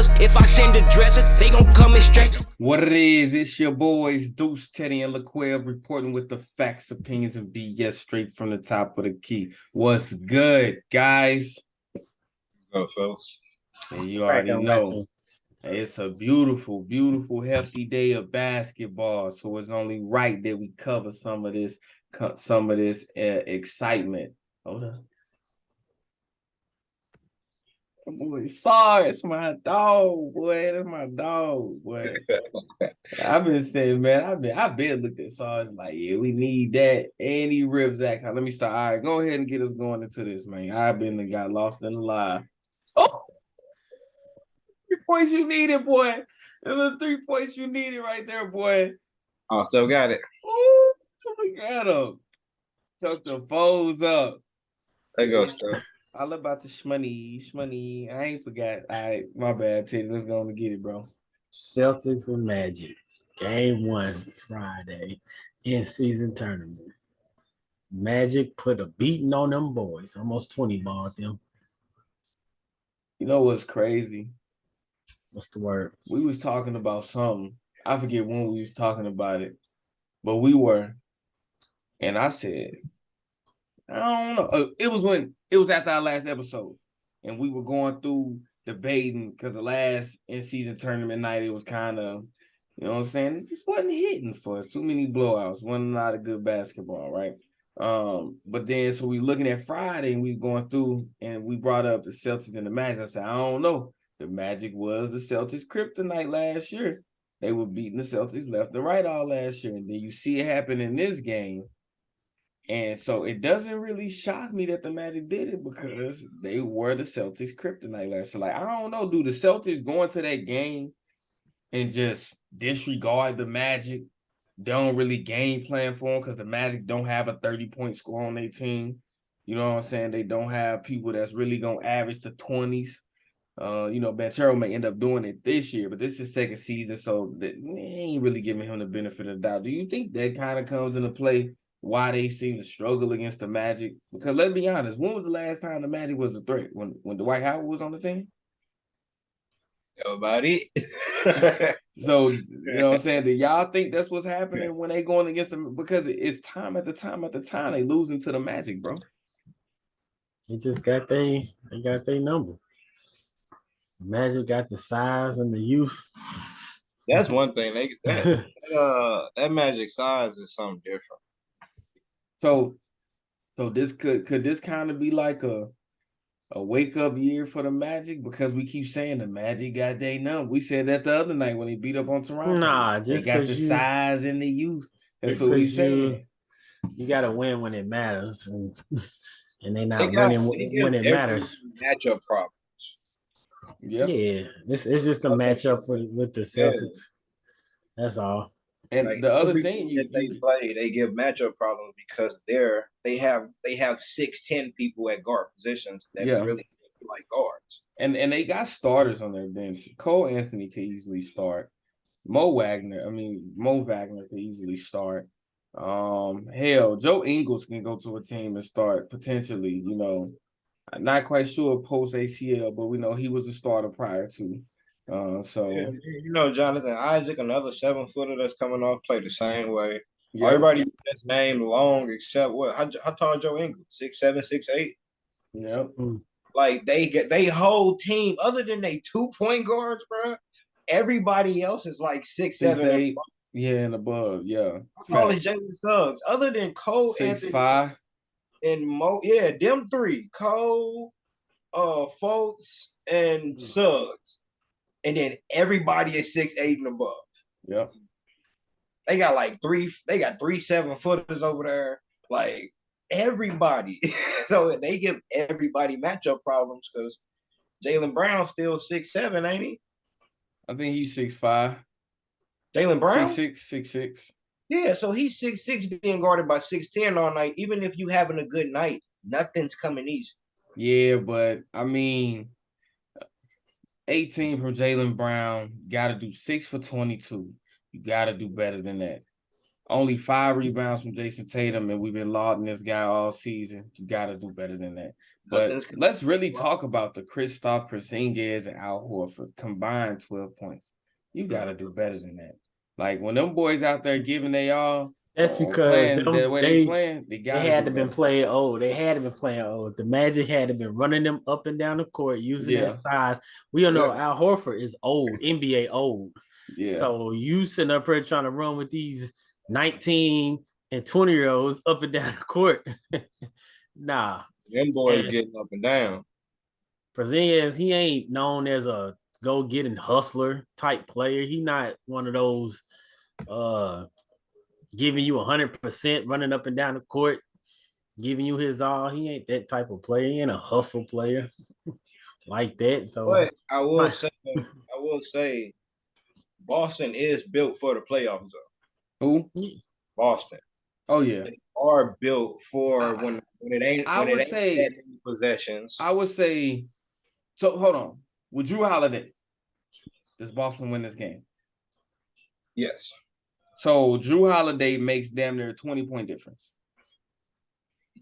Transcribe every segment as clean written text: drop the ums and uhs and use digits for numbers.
rappers. If I send the dressers, they gon' come in straight. What it is, it's your boys, Deuce, Teddy, and LaQuelle reporting with the facts, opinions, and BS straight from the top of the key. What's good, guys? Go, folks. And you already know. It's a beautiful, beautiful, hefty day of basketball. So it's only right that we cover some of this excitement. Hold on. Boy, sorry, it's my dog, boy. That's my dog, boy. I've been saying, man, I've been looking at Sarge like, yeah, we need that. And he rips that. Let me start. All right, go ahead and get us going into this, man. I've been got lost in the lie. Oh, 3 points you needed, boy. Those are 3 points you needed right there, boy. I still got it. Oh, look at him. Tuck the foes up. There goes stuff. All about the shmoney. I ain't forgot. All right, my bad, Teddy. Let's go and get it, bro. Celtics and Magic. Game 1, Friday, in-season tournament. Magic put a beating on them boys. Almost 20 balled them. You know what's crazy? What's the word? We was talking about something. I forget when we was talking about it. But we were. And I said, I don't know. It was after our last episode. And we were going through debating because the last in-season tournament night, it was kind of, you know what I'm saying? It just wasn't hitting for us. Too many blowouts. Wasn't a lot of good basketball, right? But then, so we looking at Friday and we going through and we brought up the Celtics and the Magic. I said, I don't know. The Magic was the Celtics kryptonite last year. They were beating the Celtics left and right all last year. And then you see it happen in this game. And so it doesn't really shock me that the Magic did it because they were the Celtics kryptonite last year. Like, I don't know, do the Celtics go into that game and just disregard the Magic? Don't really game plan for them because the Magic don't have a 30-point score on their team. You know what I'm saying? They don't have people that's really going to average the 20s. Banchero may end up doing it this year, but this is second season, so they ain't really giving him the benefit of the doubt. Do you think that kind of comes into play why they seem to struggle against the Magic? Because let's be honest, when was the last time the Magic was a threat? When Dwight Howard was on the team? Nobody. So, you know what I'm saying? Do y'all think that's what's happening when they going against them? Because it's time after time they losing to the Magic, bro. They just got their number. Magic got the size and the youth. That's one thing. That Magic size is something different. So this could this kind of be like a wake up year for the Magic because we keep saying the Magic got their number. We said that the other night when they beat up on Toronto. Nah, just they got the size and the youth. That's what we said. You got to win when it matters, and they not winning when it matters. Matchup problems. Yep. Yeah, it's just a matchup with the Celtics. Yeah. That's all. And like the other thing they give matchup problems because they have 6'10" people at guard positions that really like guards. And they got starters on their bench. Cole Anthony could easily start. Mo Wagner could easily start. Hell, Joe Ingles can go to a team and start potentially, I'm not quite sure post ACL, but we know he was a starter prior to. Jonathan Isaac, another 7-footer that's coming off, played the same way. Yep. Everybody that's named long except what? How tall Joe Ingles? 6'7", 6'8"? Yep. Like they whole team, other than they 2-point guards, bro. Everybody else is like 6'7", 8. Yeah, and above. Yeah. How tall is Jalen Suggs? Other than Cole, 6'5". And Mo, them three, Cole, Fultz, and Suggs. And then everybody is 6'8" and above. Yep. They got three 7-footers over there. Like everybody. So they give everybody matchup problems because Jaylen Brown's still 6'7", ain't he? I think he's 6'5". Jaylen Brown? 6'6". Yeah, so he's 6'6", being guarded by 6'10" all night. Even if you having a good night, nothing's coming easy. Yeah, but 18 from Jaylen Brown, got to do 6 for 22. You got to do better than that. Only 5 rebounds from Jason Tatum, and we've been lauding this guy all season. You got to do better than that. But let's really talk about the Kristaps Porzingis and Al Horford combined 12 points. You got to do better than that. Like when them boys out there giving they all, that's because the way they playing, they had to been playing old. They had to been playing old. The Magic had to been running them up and down the court using that size. We all know Al Horford is old, NBA old. Yeah. So you sitting up here trying to run with these 19 and 20-year-olds up and down the court. Nah. Them boys getting up and down. Porzingis, he ain't known as a go-getting hustler type player. He not one of those giving you 100% running up and down the court, giving you his all. He ain't that type of player. He ain't a hustle player like that. So but I will say Boston is built for the playoffs though. Who? Boston. Oh yeah. They are built for when it ain't that many possessions. I would say so hold on. With Drew Holiday, does Boston win this game? Yes. So Drew Holiday makes damn near a 20-point difference.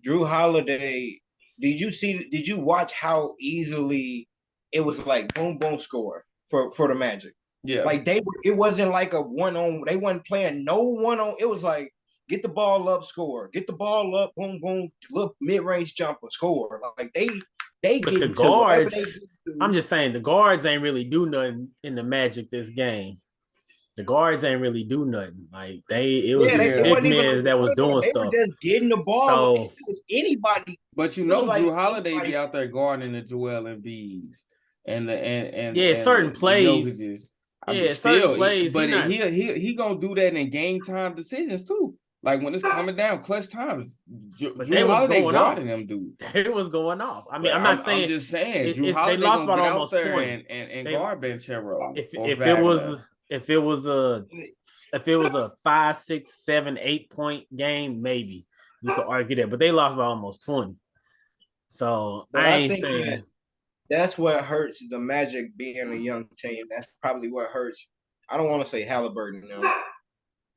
Drew Holiday, did you watch how easily it was like boom, boom, score for the Magic? Yeah. Like it wasn't like a one-on, they wasn't playing no one-on. It was like get the ball up, score. Get the ball up, boom, boom, look, mid-range jumper, score. Like they but get the guards. I'm just saying the guards ain't really do nothing in the Magic this game. The guards ain't really do nothing. Like it was big men that was doing stuff. They were just getting the ball. So, with anybody. But you know, Drew Holiday be out there guarding the Joel Embiid's and certain plays. Certain plays. But he gonna do that in game time decisions too. Like when it's coming down, clutch times. Drew Holiday guarding them, dude. It was going off. I mean, I'm just saying. Drew Holiday they lost gonna get out there 20. and guard Banchero. If it was a 5, 6, 7, 8 point game, maybe you could argue that. But they lost by almost 20. So I think saying that's what hurts the Magic being a young team. That's probably what hurts. I don't want to say Halliburton now,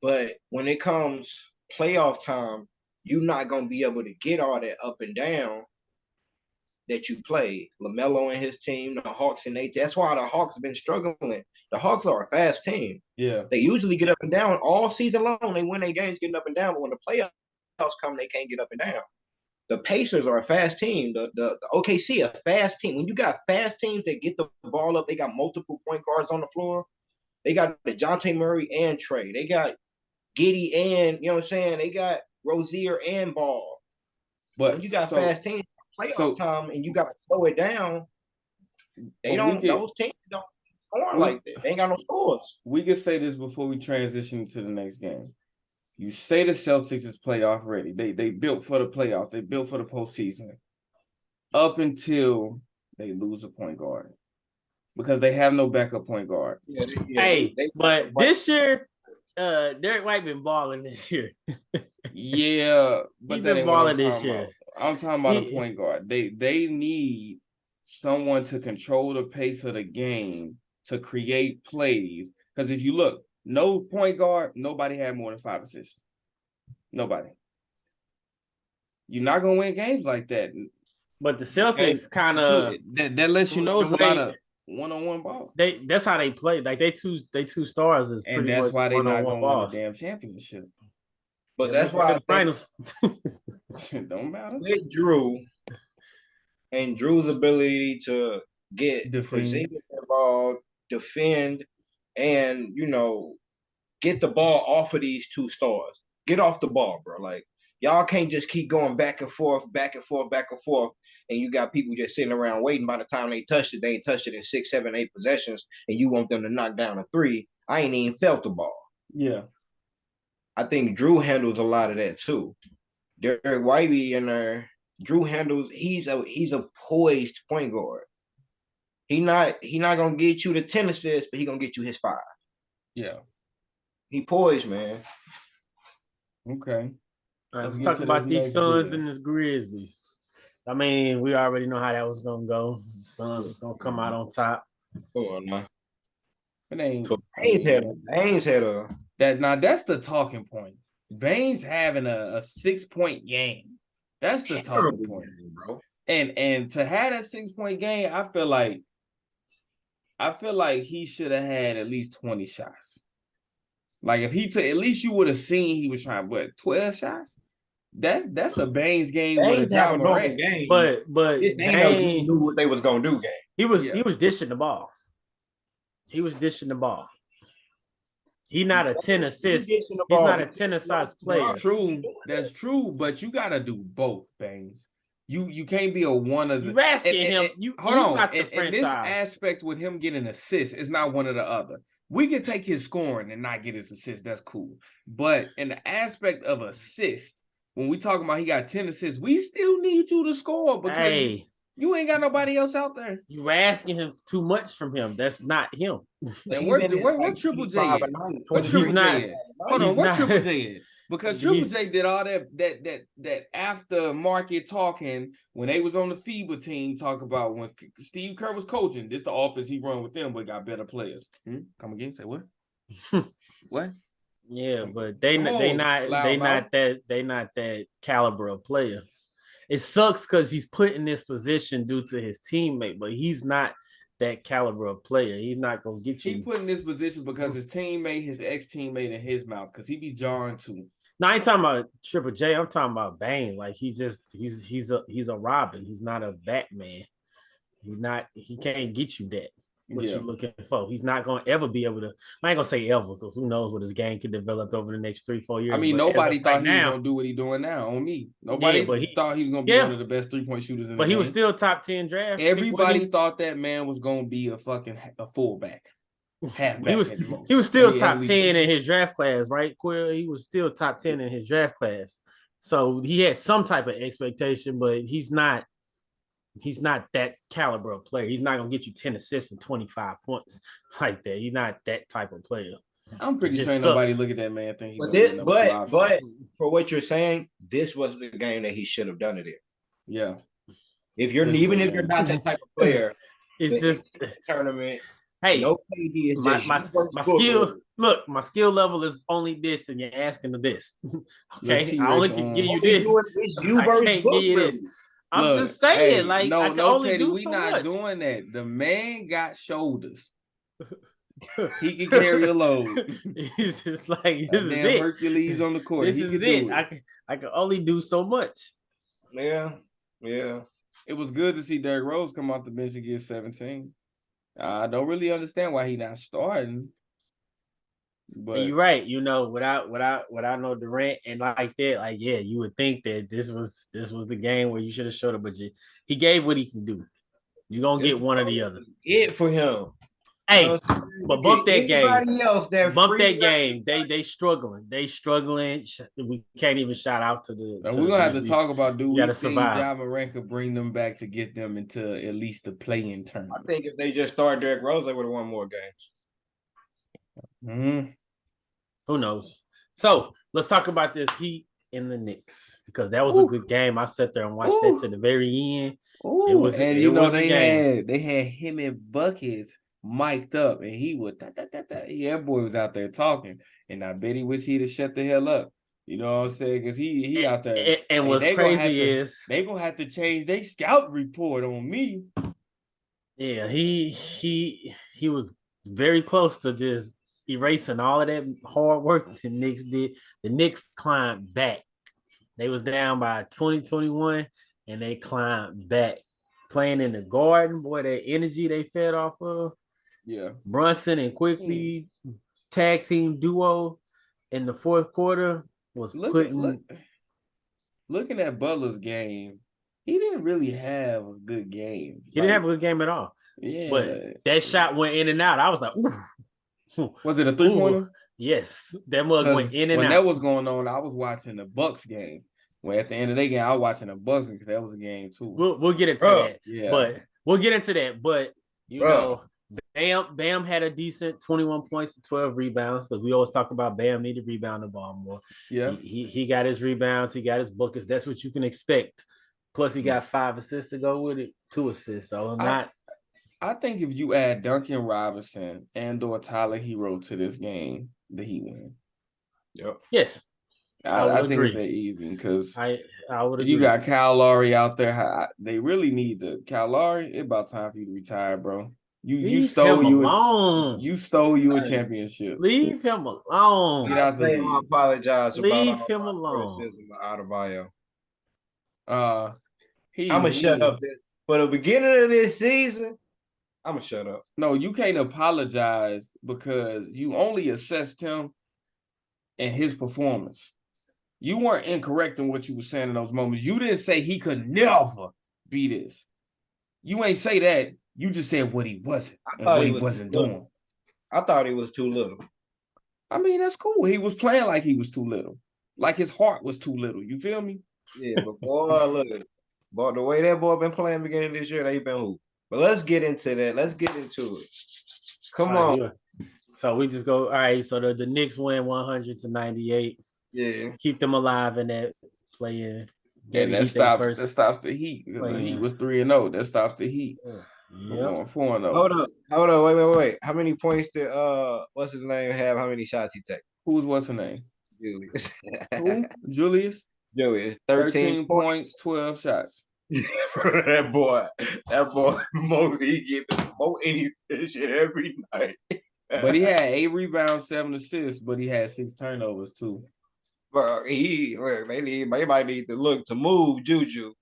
but when it comes playoff time, you're not gonna be able to get all that up and down that you play. LaMelo and his team, the Hawks and that's why the Hawks have been struggling. The Hawks are a fast team. Yeah. They usually get up and down all season long. They win their games getting up and down, but when the playoffs come, they can't get up and down. The Pacers are a fast team. The OKC, a fast team. When you got fast teams that get the ball up, they got multiple point guards on the floor. They got DeJounte Murray and Trey. They got Giddey and, you know what I'm saying? They got Rozier and Ball. But when you got fast teams, playoff time, and you got to slow it down, those teams don't score like that. They ain't got no scores. We could say this before we transition to the next game. You say the Celtics is playoff ready. They built for the playoffs. They built for the postseason. Up until they lose a point guard. Because they have no backup point guard. But this year, Derek White been balling this year. Yeah, but he been balling this year. I'm talking about a point guard. They need someone to control the pace of the game, to create plays. Because if you look, no point guard, nobody had more than 5 assists. Nobody. You're not gonna win games like that. But the Celtics kind of that lets you know it's a lot of one-on-one ball. That's how they play. Like they two stars is pretty and that's much why they're not gonna win the damn championship. But that's why the finals don't matter. With Drew and Drew's ability to get Porzingis involved, defend, and get the ball off of these 2 stars. Get off the ball, bro. Like y'all can't just keep going back and forth, and you got people just sitting around waiting. By the time they touched it, they ain't touched it in 6, 7, 8 possessions, and you want them to knock down a 3. I ain't even felt the ball. Yeah. I think Drew handles a lot of that too. Derek Whitey in there, Drew handles. He's a poised point guard. He not gonna get you the 10 assists, but he gonna get you his 5. Yeah. He poised, man. Okay. All right, let's talk about these Suns and this Grizzlies. I mean, we already know how that was gonna go. The Suns was gonna come out on top. Come on, man. It ain't. Ainge had a. That's the talking point. Baines having a 6-point game. That's the talking point, bro. And to have that 6-point game, I feel like he should have had at least 20 shots. Like if he took, at least you would have seen he was trying, 12 shots? That's a Baines game with a have a Ja normal Morant. game. But this ain't no you knew what they was gonna do game. He was dishing the ball. He was dishing the ball. He's not a 10 assist. He's not a 10 assist player. That's true. But you gotta do both, Baines. You can't be a one of the. You asking him. Hold on. Not the and this aspect with him getting assists is not one or the other. We can take his scoring and not get his assists. That's cool. But in the aspect of assist, when we talking about he got 10 assists, we still need you to score because you ain't got nobody else out there. You asking him too much from him. That's not him. And where Triple J at? Where Triple J at? Hold on, where Triple J at? Because Triple J did all that aftermarket talking when they was on the FIBA team, talk about when Steve Kerr was coaching. This the offense he run with them, but got better players. Come again? Say what? What? Yeah, but they not that caliber of player. It sucks because he's put in this position due to his teammate, but he's not that caliber of player. He's not gonna get you. He put in this position because his teammate, his ex-teammate in his mouth, because he be jarring too. No, I ain't talking about Triple J. I'm talking about Baines. Like he's a Robin. He's not a Batman. He can't get you that. What you're looking for. He's not going to ever be able to. I ain't going to say ever because who knows what his game could develop over the next 3-4 years. I mean, nobody thought he was going to do what he's doing now on me. Nobody thought he was going to be one of the best 3-point shooters in the game. But he was still top 10 draft. Everybody thought that man was going to be a fullback. Halfback he was still top 10 in his draft class, right, Quill? He was still top 10 in his draft class. So he had some type of expectation, but he's not that caliber of player. He's not gonna get you 10 assists and 25 points like that. He's not that type of player. I'm pretty sure nobody look at that man think. But for what you're saying, this was the game that he should have done it in. Yeah. If you're not that type of player, it's just tournament. Hey, no KD is just my skill. Look, my skill level is only this, and you're asking the this. Okay, I only can give you this. I can't give you this. I'm just saying, like, I can only Teddy, do we so not much. doing that. The man got shoulders. He can carry the load. He's just like this is damn it. Hercules on the court. This he is can it. do it. I can only do so much. Yeah. It was good to see Derrick Rose come off the bench and get 17. I don't really understand why he not starting. But you're right. You know, without no Durant and like that, like you would think that this was the game where you should have showed up, but he gave what he can do. You're gonna get one or the other. It for him. Hey, but bump that game. Bump that game. They struggling. We can't even shout out to the. We're gonna have to talk about we think Ja Morant could bring them back to get them into at least the play-in tournament. I think if they just started Derrick Rose, they would have won more games. Mm-hmm. Who knows? So let's talk about this Heat and the Knicks because that was a good game. I sat there and watched that to the very end. It was had Himmy buckets mic'd up, and he would that boy was out there talking, and I bet he wish he'd have shut the hell up. You know what I'm saying? Because he out there. And what's crazy is they gonna have to change their scout report on me. Yeah, he was very close to just erasing all of that hard work the Knicks did. The Knicks climbed back. They was down by 2021, and they climbed back. Playing in the Garden, boy, that energy they fed off of. Yeah. Brunson and Quickly tag team duo in the fourth quarter was looking at Butler's game. He didn't really have a good game. He didn't have a good game at all. Yeah. But that shot went in and out. I was like, ooh. Was it a 3-pointer? Yes. That mug went in and out. When that was going on, I was watching the Bucks game. Well, at the end of the game, I was watching the Bucks because that was a game too. We'll get into that. Yeah. But we'll get into that. But you know, Bam had a decent 21 points and 12 rebounds because we always talk about Bam need to rebound the ball more. Yeah. He got his rebounds, he got his buckets. That's what you can expect. Plus, he got 5 assists to go with it, 2 assists. So I think if you add Duncan Robinson and or Tyler Hero to this game, the Heat win. Yep. Yes. I would I think it's agree. that easy because I would if agree. you got Kyle Lowry out there, they really need the Kyle Lowry. It's about time for you to retire, bro. Leave him alone. you stole you a Hey, championship. Leave him alone. Get out the I league. apologize about Leave all him my alone. criticism of Adebayo. He I'm gonna shut he up this for the beginning of this season. I'm gonna shut up. no, you can't apologize because you only assessed him and his performance. You weren't incorrect in what you were saying in those moments. You didn't say he could never be this. You ain't say that. You just said what he wasn't and Thought what he he was too wasn't little. doing. I thought he was too little. I mean, that's cool. He was playing like he was too little. Like his heart was too little. You feel me? Yeah, but boy, look at it. Boy, the way that boy been playing beginning of this year, they been hoop. But let's get into that. Let's get into it. Come on. Right, so we just go. All right. So the Knicks win 100-98. Yeah. Keep them alive in that play-in. And that stops the Heat. Because the Heat was 3-0. That stops the Heat from going 4-0. Hold up, wait. How many points did what's his name have? How many shots he take? What's her name? Julius. Who? Julius? Julius, 13 points, 12 shots. that boy, he get more inefficient every night. But he had 8 rebounds, 7 assists, but he had 6 turnovers too. But they might need to look to move Juju.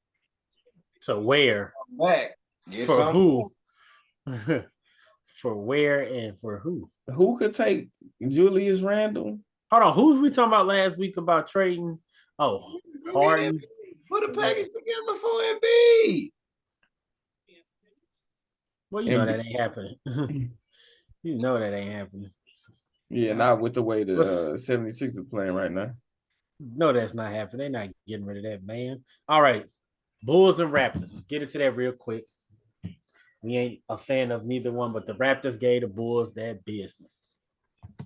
So where? Back. For who? For where and for who? Who could take Julius Randle? Hold on. Who was we talking about last week about trading? Oh, Harden. Put a package together for Embiid. Well, you know that ain't happening. You know that ain't happening. Yeah, not with the way the 76ers are playing right now. No, that's not happening. They're not getting rid of that man. All right. Bulls and Raptors. Let's get into that real quick. We ain't a fan of neither one, but the Raptors gave the Bulls that business.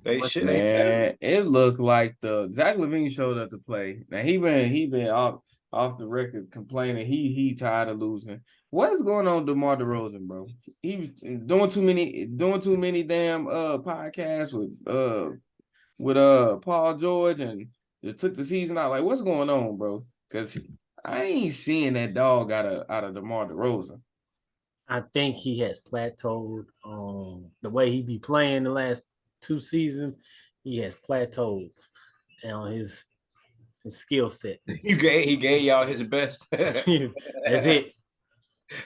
They should. Man, it looked like the Zach LaVine showed up to play. Now he been off the record complaining he tired of losing. What is going on with DeMar DeRozan, bro? He was doing too many damn podcasts with Paul George and just took the season out. Like, what's going on, bro? Because I ain't seeing that dog out of DeMar DeRozan. I think he has plateaued the way he be playing the last 2 seasons. He has plateaued on his skill set. He gave y'all his best. That's it.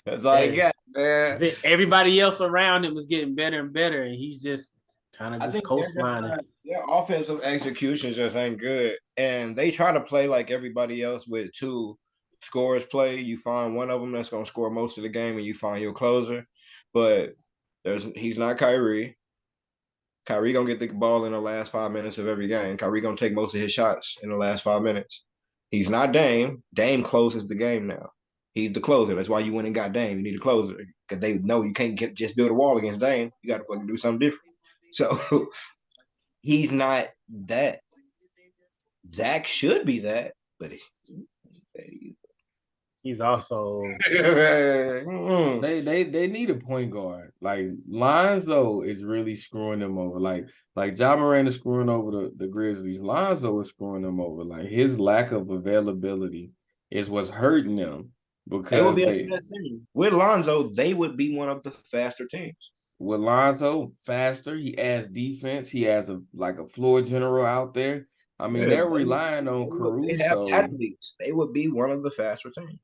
That's all he got, man. That's it. Everybody else around him is getting better and better, and he's just kind of just coastlining. Their offensive execution just ain't good, and they try to play like everybody else with 2 scorers play. You find one of them that's gonna score most of the game, and you find your closer. But he's not Kyrie. Kyrie gonna get the ball in the last 5 minutes of every game. Kyrie gonna take most of his shots in the last 5 minutes. He's not Dame. Dame closes the game now. He's the closer. That's why you went and got Dame. You need a closer because they know you can't just build a wall against Dame. You got to fucking do something different. So he's not that. Zach should be that, but he's also they need a point guard. Like Lonzo is really screwing them over. Like Ja Morant is screwing over the Grizzlies. Lonzo is screwing them over. Like his lack of availability is what's hurting them because with Lonzo, they would be one of the faster teams. With Lonzo, faster, he adds defense. He has a floor general out there. I mean, they're relying on Caruso. They would be one of the faster teams.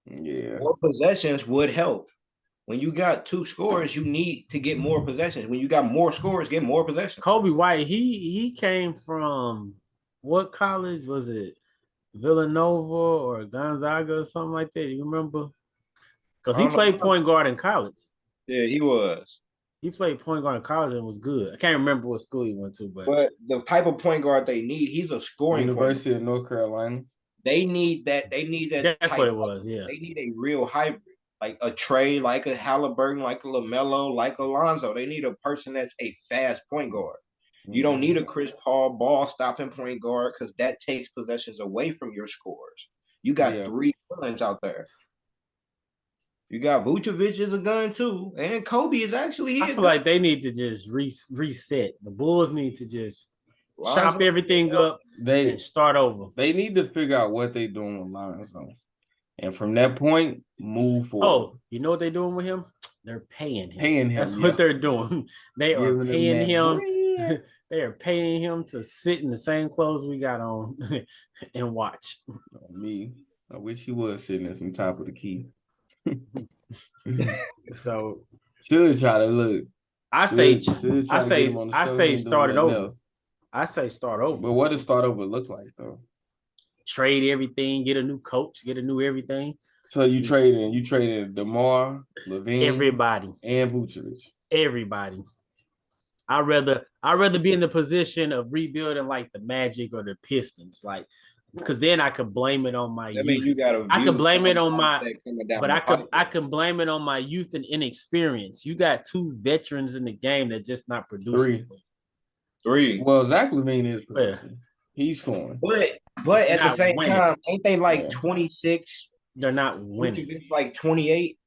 Yeah. More possessions would help. When you got 2 scores, you need to get more possessions. When you got more scores, get more possessions. Kobe White, he came from what college was it? Villanova or Gonzaga or something like that. You remember? Because he played point guard in college. Yeah, he was. He played point guard in college and was good. I can't remember what school he went to, but the type of point guard they need, he's a scoring University of North Carolina. They need that. That's what it was. Yeah. They need a real hybrid, like a Trey, like a Halliburton, like a LaMelo, like Alonzo. They need a person that's a fast point guard. You don't need a Chris Paul ball stopping point guard because that takes possessions away from your scores. You got 3 guns out there. You got Vucevic is a gun too, and Kobe is actually. I feel like they need to just reset. The Bulls need to just chop everything up, and start over. They need to figure out what they're doing with Lonzo. And from that point, move forward. Oh, you know what they're doing with him? They're paying him. That's what they're doing. They are paying him. They are paying him to sit in the same clothes we got on and watch. Me, I wish he was sitting at some top of the key. So should try to look. I say start it over. I say start over. But what does start over look like though? Trade everything, get a new coach, get a new everything. So you traded DeMar, Levine, everybody, and Vucevic. Everybody. I'd rather be in the position of rebuilding like the Magic or the Pistons, like because then I could blame it on my youth. I could blame it on my, but I can blame it on my youth and inexperience. You got two veterans in the game that just not producing. Three. Well, Zach LaVine is producing. Yeah. He's scoring. But at the same time, ain't they like 26? They're not winning. It's like 28.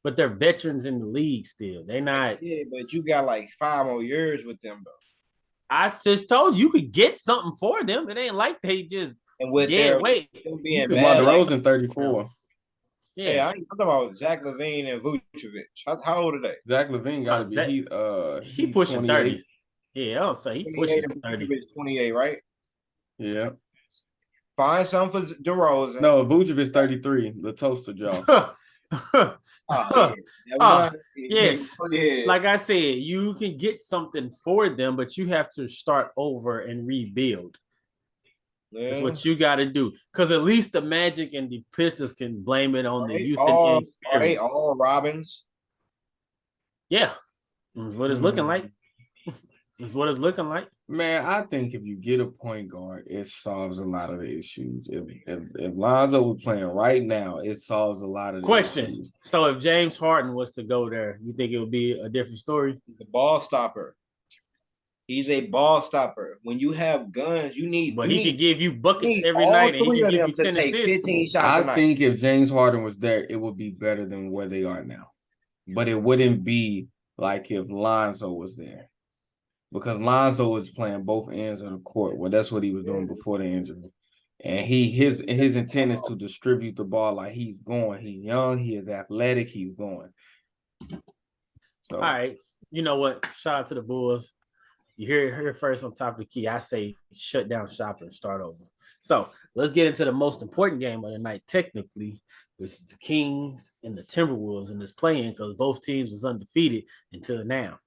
But they're veterans in the league still. They're not. Yeah, but you got like 5 more years with them, though. I just told you could get something for them. It ain't like they just. And with being bad, DeRozan 34. Yeah, I'm talking about Zach LaVine and Vucevic. How old are they? Zach LaVine got to be he pushing 30. Yeah, I'll say he pushing 30. Vucevic 28, right? Yeah. Find something for DeRozan. No, Vucevic 33. The toaster jaw. Yes. Like I said, you can get something for them, but you have to start over and rebuild. That's what you got to do. Because at least the Magic and the Pistons can blame it on the youth and inexperience. Are they all Robins? Yeah. That's what it's looking like. That's what it's looking like. Man, I think if you get a point guard, it solves a lot of the issues. If Lonzo was playing right now, it solves a lot of the issues. So if James Harden was to go there, you think it would be a different story? The ball stopper. He's a ball stopper. When you have guns, you need. But he could give you buckets every night, and he can give you 10 assists. 15 shots I think if James Harden was there, it would be better than where they are now. But it wouldn't be like if Lonzo was there. Because Lonzo was playing both ends of the court. Well, that's what he was doing before the injury. And his intent is to distribute the ball like he's going. He's young. He is athletic. He's going. So, all right. You know what? Shout out to the Bulls. You hear it first on top of the key. I say shut down shop and start over. So let's get into the most important game of the night, technically, which is the Kings and the Timberwolves in this play-in because both teams was undefeated until now.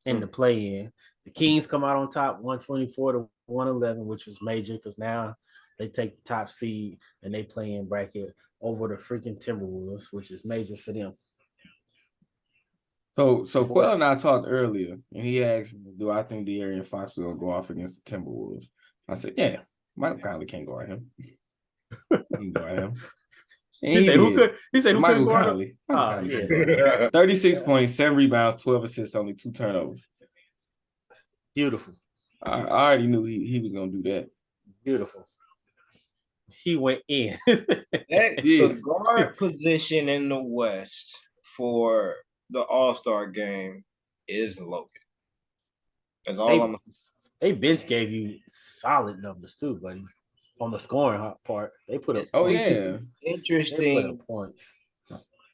In the play-in, the Kings come out on top 124 to 111, which was major because now they take the top seed and they play in bracket over the freaking Timberwolves, which is major for them. So Quell and I talked earlier, and he asked me, "Do I think De'Aaron Fox will go off against the Timberwolves?" I said, "Yeah, Mike Conley can't guard him. He can guard him." He said, "Who could?" He said, "Who Michael could guard Conley. him?" Yeah. 36 points, 7 rebounds, 12 assists, only 2 turnovers. Beautiful. I already knew he was gonna do that. Beautiful. He went in. The guard position in the West for the All-Star game is Logan. That's all I'm. They bench gave you solid numbers too, buddy. On the scoring part, they put up. Oh yeah, interesting points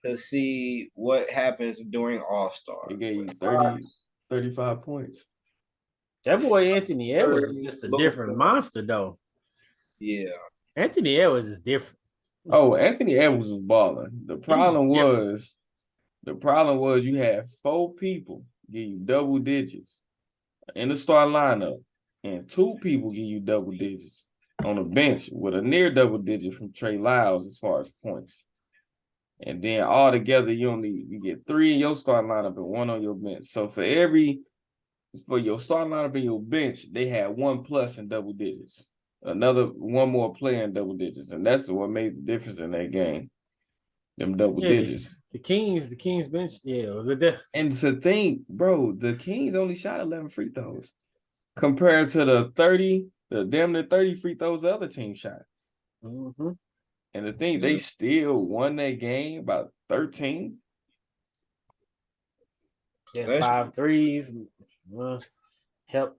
to see what happens during All-Star. They gave you 35 points. That boy Anthony Edwards is just a different monster, though. Yeah, Anthony Edwards is different. Oh, Anthony Edwards was balling. The problem was you had 4 people give you double digits in the start lineup, and 2 people give you double digits on the bench with a near double digit from Trey Lyles as far as points. And then all together, you get 3 in your starting lineup and 1 on your bench. So for your starting lineup and your bench, they had 1 plus in double digits. Another 1 more player in double digits. And that's what made the difference in that game. Them double digits. The Kings bench, yeah. And to think, bro, the Kings only shot 11 free throws compared to the damn near 30 free throws the other team shot. Mm-hmm. And the thing, they still won that game by 13. Yeah, 5 threes. Help.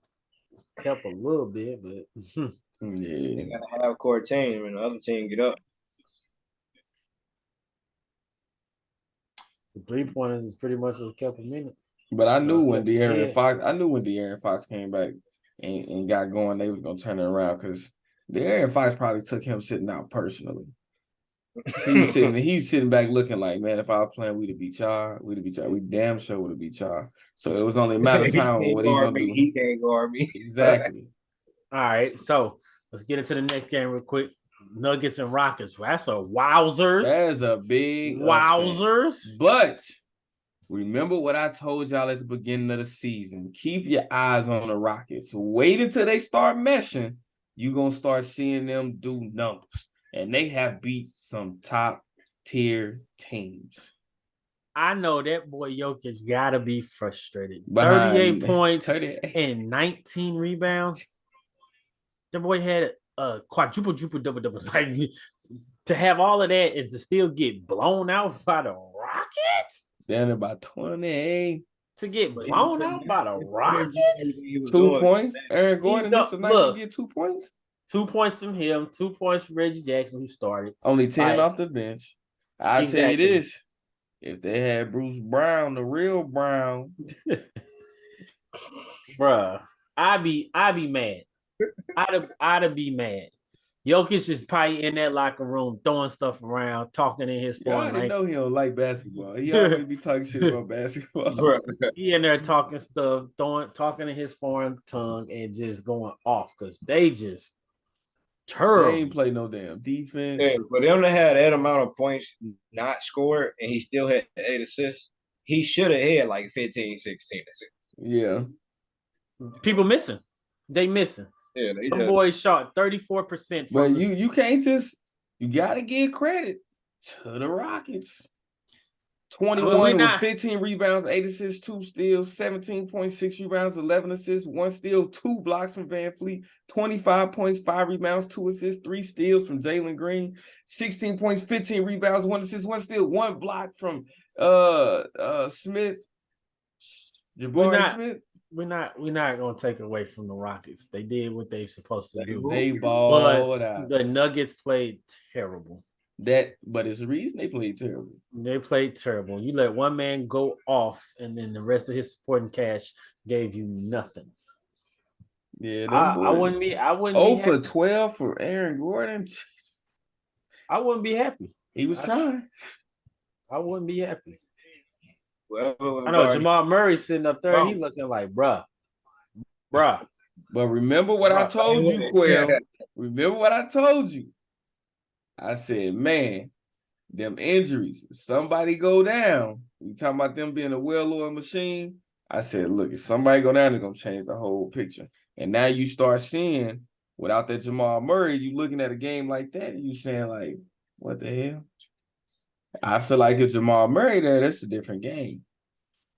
help a little bit, but They Yeah. got a half court team, and the other team get up. the 3-pointers is pretty much what kept them in it. But I knew when Kept them De'Aaron scared. Fox, came back and got going, they was gonna turn it around because De'Aaron Fox probably took him sitting out personally. He's sitting back looking like, man, if I was playing, we'd have beat y'all. We damn sure would have beat y'all. So it was only a matter of He time can't what he's guard gonna me. do. He can't guard me. Exactly. All right, so let's get into the next game real quick. Nuggets and Rockets. That's a wowzers. That's a big wowzers. upset. But remember what I told y'all at the beginning of the season. Keep your eyes on the Rockets. Wait until they start meshing. You're going to start seeing them do numbers. And they have beat some top-tier teams. I know that boy Jokic got to be frustrated. Behind 38 points 38. and 19 rebounds. The boy had a quadruple double. Like, to have all of that and to still get blown out by the Rockets? Then about 28. To get blown out by the Rockets? 2 points. Aaron Gordon, this is night look, to get 2 points. 2 points from him, 2 points from Reggie Jackson, who started. Only 10 Like, off the bench. I'll tell you this. If they had Bruce Brown, the real Brown. Bruh, I'd be mad. I'd be mad. Jokic is probably in that locker room throwing stuff around, talking in his foreign Y'all language. know he don't like basketball. He always be talking shit about basketball. He in there talking stuff, talking in his foreign tongue, and just going off because they just terrible. They ain't play no damn defense. Yeah, for them to have that amount of points not scored and he still had 8 assists, he should have had like 15, 16 assists. Yeah. People missing. They missing. Yeah, The boys shot 34%. But you can't just you gotta give credit to the Rockets. 21 with 15 rebounds, 8 assists, 2 steals, 17.6 rebounds, 11 assists, 1 steal, 2 blocks from Van Fleet, 25 points, 5 rebounds, 2 assists, 3 steals from Jalen Green, 16 points, 15 rebounds, 1 assist, 1 steal, 1 block from Smith. Jabari Smith. We're not gonna take away from the Rockets. They did what they supposed to do. They balled out. The Nuggets played terrible. But it's the reason they played terrible. They played terrible. You let one man go off, and then the rest of his supporting cast gave you nothing. Yeah, I wouldn't be. 0 for 12 for Aaron Gordon. I wouldn't be happy. He was trying. I wouldn't be happy. Well, I know Jamal Murray sitting up there. He looking like, bruh. But remember what I told you, Quell. Remember what I told you. I said, man, them injuries, if somebody go down, we talking about them being a well-oiled machine. I said, look, if somebody go down, they're going to change the whole picture. And now you start seeing, without that Jamal Murray, you looking at a game like that, and you saying, like, what the hell? I feel like if Jamal Murray there, that's a different game.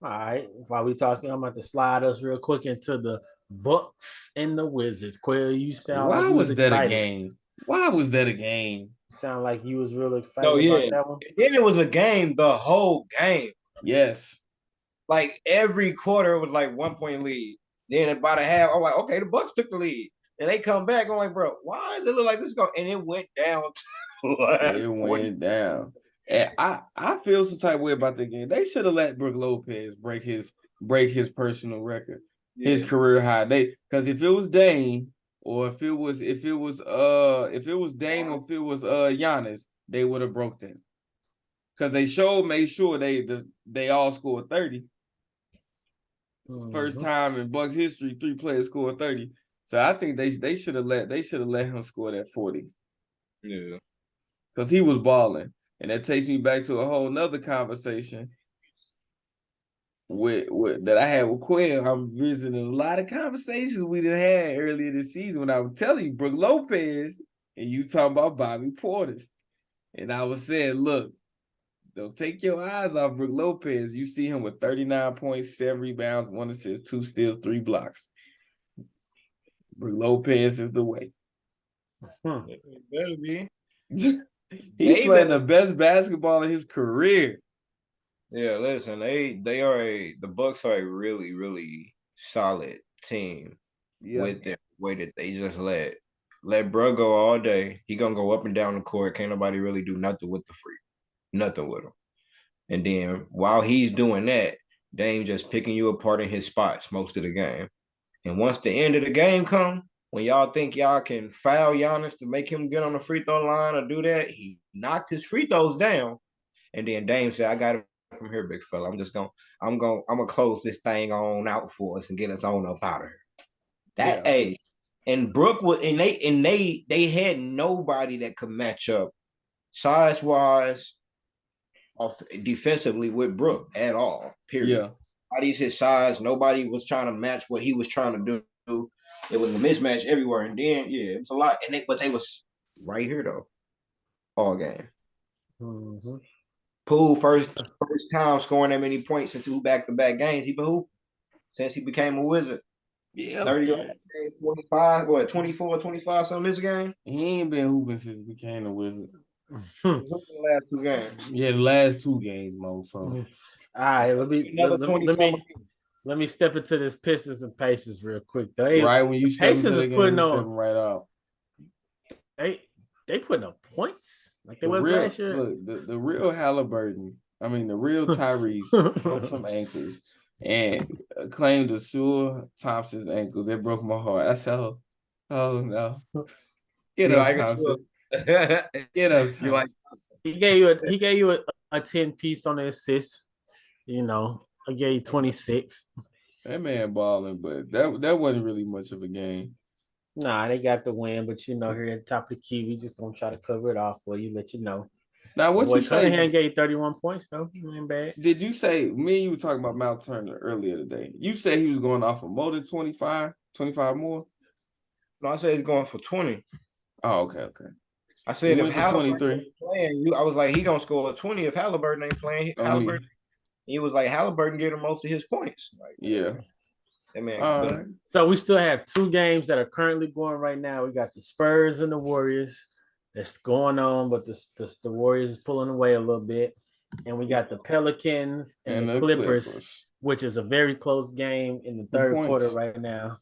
All right. While we talking, I'm about to slide us real quick into the Bucks and the Wizards. Quell, you sound Why like you was that excited. a game? Why was that a game? Sound like you was real excited about that one. Then it was a game, the whole game. Yes. Like every quarter was like 1 point lead. Then about a half, I'm like, okay, the Bucks took the lead. And they come back. I'm like, bro, why does it look like this going? And it went down. It went down. And I feel some type of way about the game. They should have let Brook Lopez break his personal record, his career high. Because if it was Dame or if it was Dame or if it was Giannis, they would have broke that. Because they made sure they all scored 30. First time in Bucks history, 3 players scored 30. So I think they should have let him score that 40. Yeah. Because he was balling. And that takes me back to a whole nother conversation with that I had with Quell. I'm visiting a lot of conversations we done had earlier this season when I was telling you Brook Lopez and you talking about Bobby Portis. And I was saying, look, don't take your eyes off Brook Lopez. You see him with 39 points, 7 rebounds, 1 assist, 2 steals, 3 blocks. Brook Lopez is the way. It better be. He's playing the best basketball of his career. Yeah, listen, the Bucks are a really, really solid team. with the way that they just let bro go all day. He gonna go up and down the court. Can't nobody really do nothing with the freak. Nothing with him. And then while he's doing that, Dame just picking you apart in his spots most of the game. And once the end of the game come, when y'all think y'all can foul Giannis to make him get on the free throw line or do that, he knocked his free throws down. And then Dame said, I got it from here, big fella. I'm gonna close this thing on out for us and get us on up out of here. That A. And Brooke was and they had nobody that could match up size wise defensively with Brooke at all. Period. Yeah. Nobody's his size. Nobody was trying to match what he was trying to do. It was a mismatch everywhere. And then it was a lot. But they was right here though. All game. Mm-hmm. Poole first time scoring that many points in 2 back-to-back games. He been hooping since he became a Wizard. Yeah. 30, 25, what, 24, 25 something this game? He ain't been hooping since he became a Wizard. The last 2 games. Yeah, the last 2 games, motherfucker. All right, let me step into this Pistons and Pacers real quick. Right when you step Pacers into the is game, putting you on step right out. They putting up points like they The was real, last year. Look, the real Halliburton, the real Tyrese broke some ankles and claimed to sure Thompson's ankles. It broke my heart. I said, oh no. Get up, Thompson. Get up, Thompson. Like, he gave you a 10-piece on the assist. I gave you 26. That man balling, but that wasn't really much of a game. Nah, they got the win, but here at the top of the key, we just gonna try to cover it off for you, let you know. Now, what you say? Cunningham gave 31 points though. Ain't bad. Did you say me and you were talking about Mount Turner earlier today? You said he was going off for more than 25 more? No, I said he's going for 20. Oh, okay. I said he if Halliburton 23 playing, I was like, he gonna score 20 if Halliburton ain't playing. Halliburton. He was like, Halliburton gave him most of his points. Like, yeah. That man. Right. So we still have 2 games that are currently going right now. We got the Spurs and the Warriors that's going on, but the Warriors is pulling away a little bit. And we got the Pelicans and the Clippers, which is a very close game in the third quarter right now.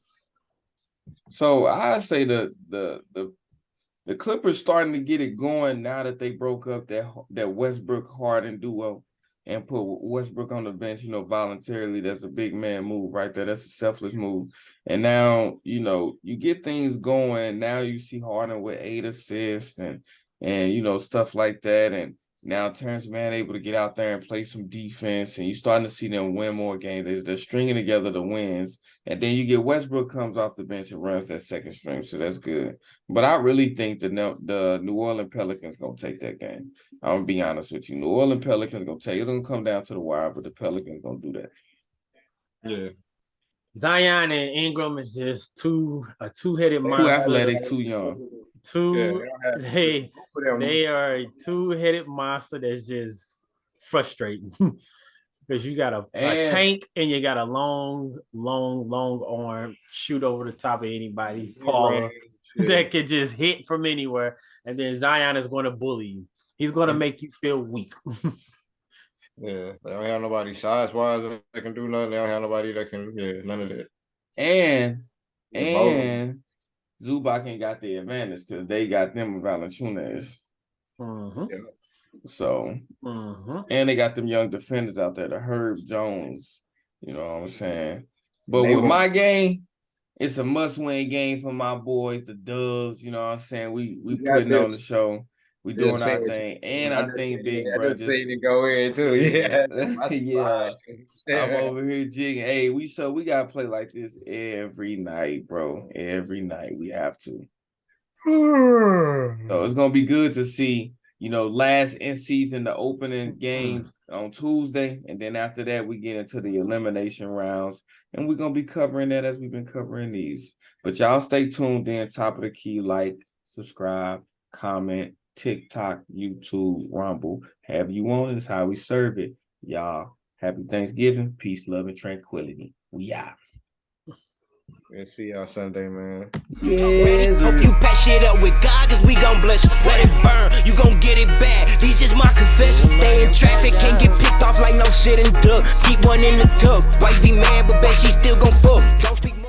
So I say the Clippers starting to get it going now that they broke up that Westbrook Harden duo and put Westbrook on the bench, voluntarily. That's a big man move right there. That's a selfless move. And now, you get things going. Now you see Harden with 8 assists and stuff like that. And now Terrence Mann able to get out there and play some defense, and you're starting to see them win more games. They're stringing together the wins. And then you get Westbrook comes off the bench and runs that second string, so that's good. But I really think the New Orleans Pelicans going to take that game. I'm going to be honest with you. New Orleans Pelicans going to take it. It's going to come down to the wire, but the Pelicans going to do that. Yeah. Zion and Ingram is just a two-headed monster. Too athletic, too young. They are a two-headed monster that's just frustrating because you got a tank and you got a long arm, shoot over the top of anybody, Paula, that could just hit from anywhere. And then Zion is going to bully you. He's going to make you feel weak. Yeah, they don't have nobody size-wise that can do nothing. They don't have nobody that can, none of that. And Zubac ain't got the advantage because they got them Valanciunas. Mm-hmm. Yeah. So, and they got them young defenders out there, the Herb Jones. You know what I'm saying? But with my game, it's a must-win game for my boys, the Dubs. You know what I'm saying? We putting on the show. We doing our thing. And I think Big Brother. I just seen it go in too. Yeah. Yeah. I'm over here jigging. Hey, we gotta play like this every night, bro. Every night we have to. So it's gonna be good to see, last in season, the opening games on Tuesday, and then after that we get into the elimination rounds, and we're gonna be covering that as we've been covering these. But y'all stay tuned in, top of the key, like, subscribe, comment, TikTok, YouTube, Rumble. Have you on is how we serve it. Y'all, happy Thanksgiving, peace, love, and tranquility. We out. And see y'all Sunday, man. Ready? Hope you pack shit up with God, cause we gon' bless you. Let it burn, you gon' get it back. These just my confession. Stay in traffic, can't get picked off like no shit and duck. Keep one in the tug. Wife be mad, but bet she still gon' fuck. Don't speak